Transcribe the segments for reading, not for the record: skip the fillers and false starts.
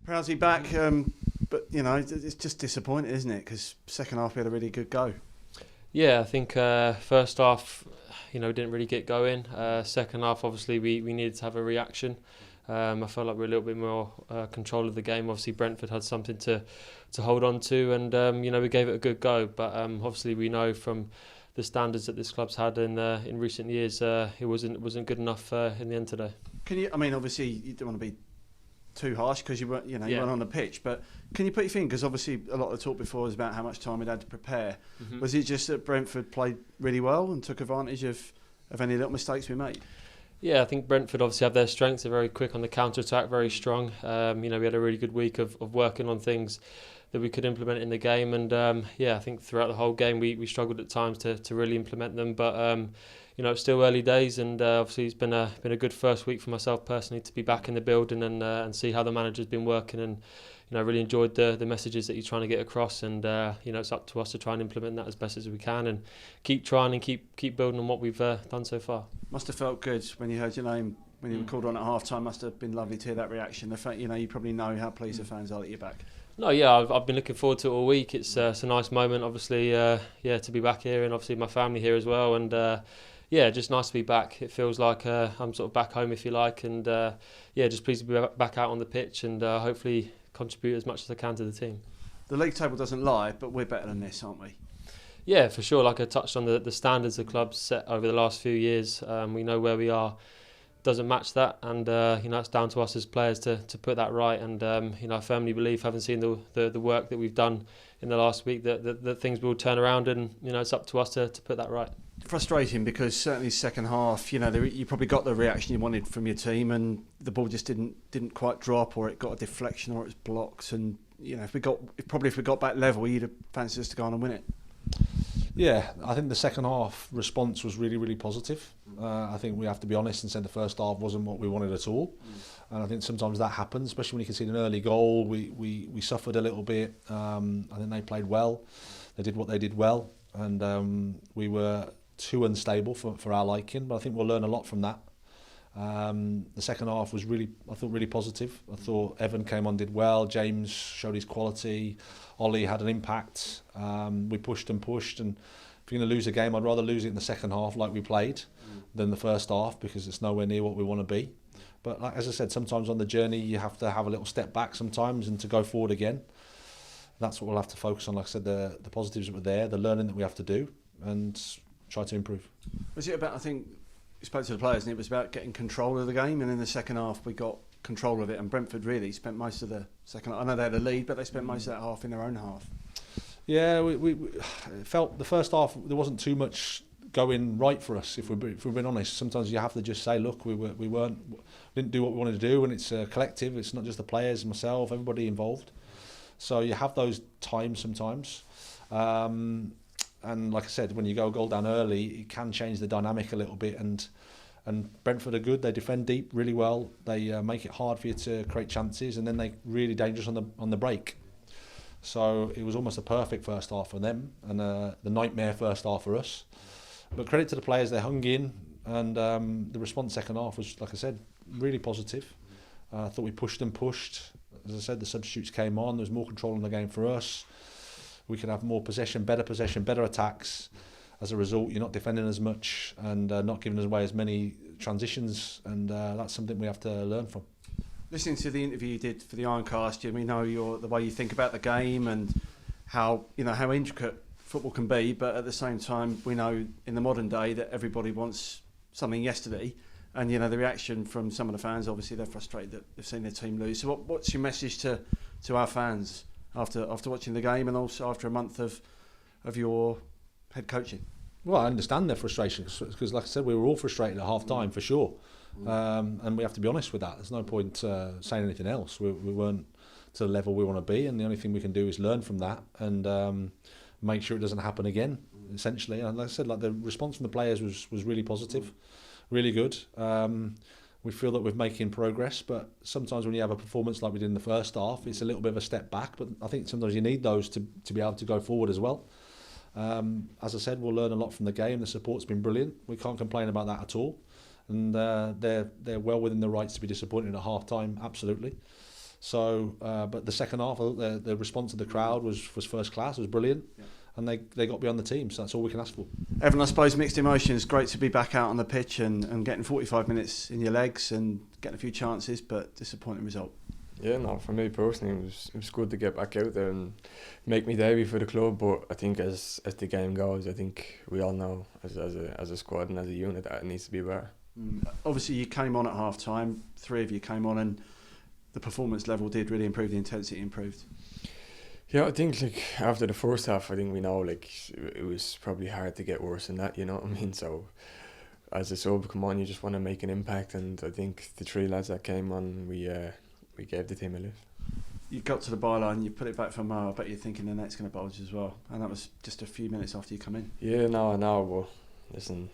Prowsey back, but it's just disappointing, isn't it? Because second half we had a really good go. Yeah, I think first half, didn't really get going. Second half, obviously, we needed to have a reaction. I felt like we were a little bit more control of the game. Obviously, Brentford had something to hold on to, and we gave it a good go. But obviously, we know from the standards that this club's had in recent years, it wasn't good enough in the end today. Can you? I mean, obviously, you don't want to be too harsh because you weren't on the pitch. But can you put your finger? Because obviously, a lot of the talk before was about how much time we'd had to prepare. Mm-hmm. Was it just that Brentford played really well and took advantage of any little mistakes we made? Yeah, I think Brentford obviously have their strengths. They're very quick on the counter-attack, very strong. We had a really good week of working on things that we could implement in the game. And I think throughout the whole game we struggled at times to really implement them. But it's still early days, and obviously it's been a good first week for myself personally to be back in the building and see how the manager's been working. And I really enjoyed the messages that he's trying to get across, and it's up to us to try and implement that as best as we can and keep trying and keep building on what we've done so far. Must have felt good when you heard your name when you were called on at half time. Must have been lovely to hear that reaction. The fact you probably know how pleased the fans are that you're back. No, yeah, I've been looking forward to it all week. It's a nice moment, obviously, to be back here, and obviously my family here as well, and just nice to be back. It feels like I'm sort of back home, if you like, and just pleased to be back out on the pitch and hopefully contribute as much as I can to the team. The league table doesn't lie, but we're better than this, aren't we? Yeah, for sure. Like I touched on, the standards the club's set over the last few years. We know where we are doesn't match that, and it's down to us as players to put that right. And I firmly believe, having seen the work that we've done in the last week, that things will turn around, and it's up to us to put that right. Frustrating because certainly second half, you probably got the reaction you wanted from your team, and the ball just didn't quite drop, or it got a deflection, or it was blocked. And if we got back level, you'd have fancied us to go on and win it. Yeah, I think the second half response was really, really positive. I think we have to be honest and say the first half wasn't what we wanted at all. And I think sometimes that happens, especially when you concede an early goal. We suffered a little bit. I think they played well. They did what they did well. And we were too unstable for our liking. But I think we'll learn a lot from that. The second half was really positive. I thought Evan came on, did well. James showed his quality. Ollie had an impact. We pushed, and if you're going to lose a game, I'd rather lose it in the second half like we played than the first half, because it's nowhere near what we want to be. But like, as I said, sometimes on the journey you have to have a little step back sometimes and to go forward again. That's what we'll have to focus on. Like I said, the positives that were there, the learning that we have to do, and try to improve. Was it about, I think, you spoke to the players, and it was about getting control of the game, and in the second half we got control of it, and Brentford really spent most of the second half. I know they had a lead, but they spent most of that half in their own half. Yeah, we felt the first half there wasn't too much going right for us, if we're being honest. Sometimes you have to just say, look, we didn't do what we wanted to do, and it's a collective. It's not just the players, myself, everybody involved. So you have those times sometimes. And like I said, when you go a goal down early, it can change the dynamic a little bit. And Brentford are good. They defend deep really well. They make it hard for you to create chances, and then they're really dangerous on the break. So it was almost a perfect first half for them, and the nightmare first half for us. But credit to the players, they hung in, and the response second half was, like I said, really positive. I thought we pushed. As I said, the substitutes came on. There was more control in the game for us. We could have more possession, better attacks. As a result, you're not defending as much and not giving away as many transitions, and that's something we have to learn from. Listening to the interview you did for the Ironcast, we know the way you think about the game and how intricate football can be, but at the same time, we know in the modern day that everybody wants something yesterday, and the reaction from some of the fans, obviously they're frustrated that they've seen their team lose. So what's your message to our fans after watching the game, and also after a month of your head coaching? Well, I understand their frustration, because like I said, we were all frustrated at half time for sure. And we have to be honest with that. There's no point saying anything else. We weren't to the level we want to be, and the only thing we can do is learn from that and make sure it doesn't happen again, essentially. And like I said, the response from the players was really positive, really good. We feel that we're making progress, but sometimes when you have a performance like we did in the first half, it's a little bit of a step back, but I think sometimes you need those to be able to go forward as well. As I said, we'll learn a lot from the game. The support's been brilliant. We can't complain about that at all. And they're well within the rights to be disappointed at half time, absolutely. So, but the second half, the response of the crowd was first class. It was brilliant, and they got beyond the team. So that's all we can ask for. Evan, I suppose mixed emotions. Great to be back out on the pitch and getting 45 minutes in your legs and getting a few chances, but disappointing result. Yeah, no, for me personally, it was good to get back out there and make my debut for the club. But I think as the game goes, I think we all know as a squad and as a unit that it needs to be better. Obviously, you came on at half time. 3 of you came on, and the performance level did really improve. The intensity improved. Yeah, I think after the first half, I think we know it was probably hard to get worse than that. You know what I mean? So as a sub come on, you just want to make an impact, and I think the 3 lads that came on, we gave the team a lift. You got to the byline, you put it back for Mo. I bet you're thinking the net's going to bulge as well, and that was just a few minutes after you come in. Yeah, no, I know. But listen,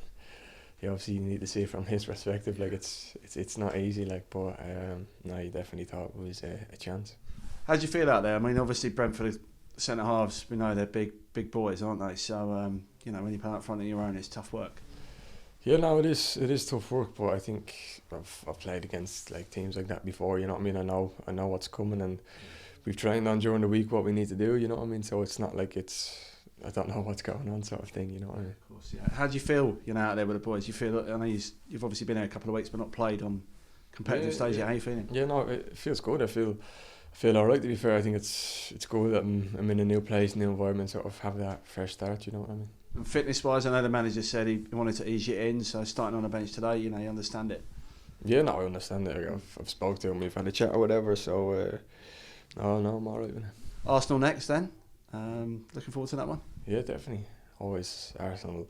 obviously you need to see it from his perspective. It's not easy. But no, he definitely thought it was a chance. How do you feel out there? I mean, obviously Brentford centre halves, we know they're big boys, aren't they? So when you play out front of your own, it's tough work. Yeah, no, it is tough work, but I think I've played against teams like that before. You know what I mean? I know what's coming, and we've trained on during the week what we need to do. You know what I mean? So it's not like I don't know what's going on sort of thing. You know what I mean? Of course, yeah. How do you feel? Out there with the boys. You feel? I know you've obviously been there a couple of weeks, but not played on competitive stage yet. How are you feeling? Yeah, no, it feels good. I feel alright, to be fair. I think it's good that I'm in a new place, new environment, sort of have that fresh start. You know what I mean? And fitness-wise, I know the manager said he wanted to ease you in, so starting on the bench today, you understand it. Yeah, no, I understand it. I've spoke to him, we've had a chat or whatever, so no, I'm alright with it. Arsenal next then. Looking forward to that one? Yeah, definitely. Always Arsenal,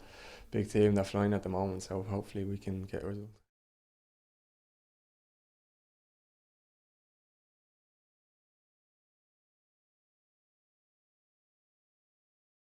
big team, they're flying at the moment, so hopefully we can get a result.